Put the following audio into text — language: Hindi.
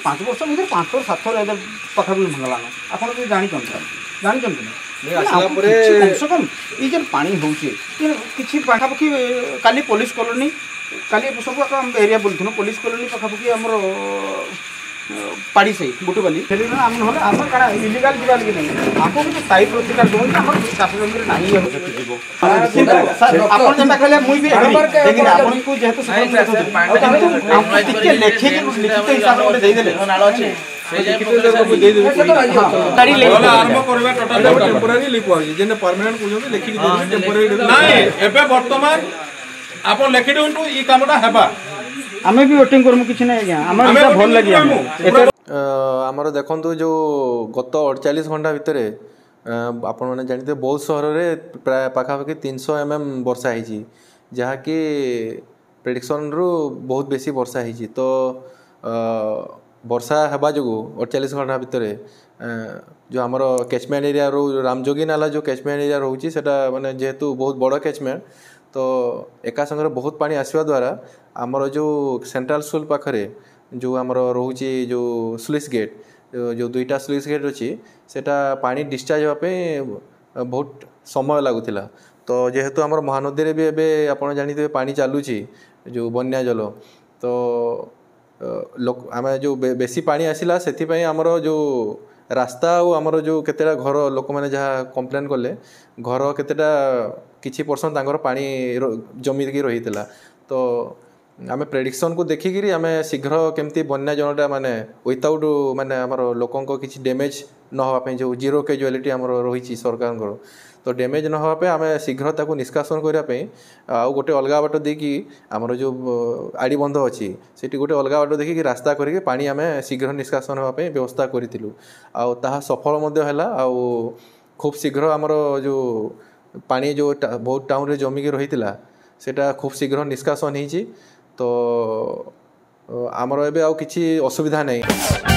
5 वर्ष भितर 5 थर 7 थर एदर पाखापाखि भांगलान आपन भी जानते कम से कम ये जो पानी होचे किसी पाखापाखि काली पुलिस कॉलोनी काली सब एरिया बोलथुन पुलिस कॉलोनी पाखापाखि हमर पाड़ी से बुटुबाली फेरी आम ना आम क्या इलिगाल जीवा लगे नहीं आपको भी स्थायी प्रतिकार दूँ आम चाष जमी ना आप जेटा कहले मुई भी लेकिन आपन को जेहेतु लिखित हिसाब से देदेले आप लिखि दिंतु ई कामटा हेबा आमे भी वोटिंग करमु किछि नै आज्ञा हमर भल लागि आमर देखंतु जो गत 48 घंटा भितर आपण माने जानते बहुत सहर में प्राय पाखापाखि 300 mm वर्षा होती जहाँकि प्रेडिक्शन रु बहुत बेसी वर्षा होती तो वर्षा हेबा जो 48 घंटा भितर जो आमर कैचमेंट एरिया रो रामजोगी नाला जो कैचमेंट एरिया रोचे सेटा माने जेहेतु बहुत बड़ कैचमेंट तो एका संगे बहुत पानी आसवा द्वारा आमर जो सेंट्रल स्कूल पाखरे जो आमर रोचे जो स्लुइस गेट जो 2टा स्लुइस गेट अच्छी सेटा पानी डिस्चार्ज होगापी बहुत समय लगुला तो जेहेतु आमर महानदी भी एवं आप जानते पानी चलुची जो बन्या जल तो लोक आम जो बेसी पानी आसला से आमर जो रास्ता और आमर जो केतेटा घर लोक मैंने जहाँ कंप्लेन कले घर केतेटा किछि परसेंट तांकर पानी जमी रही तो आम प्रेडिक्शन को देखिकी आम शीघ्र केमती बन्या जनटा माने विदाउट माने आमर लोकंक किछि डैमेज न होवापे जो जीरो कैजुअलिटी आमर रही सरकार तो डैमेज न होवापे आम शीघ्र ताको निष्कासन करने आउ गोटे अलग बाट देकी आमर जो आड़ी बंध अच्छी सेठी गोटे अलग बाट देखिकी रास्ता करके पानी आम शीघ्र निष्कासन होवापे व्यवस्था करूँ आउ ताहा सफल मध्य हैला आउ खूब शीघ्र आमर जो पानी जो बहुत टाउन रे जमिकी रही सेटा खूब शीघ्र निष्कासन होती तो आमर एबे आउ किछि असुविधा नहीं।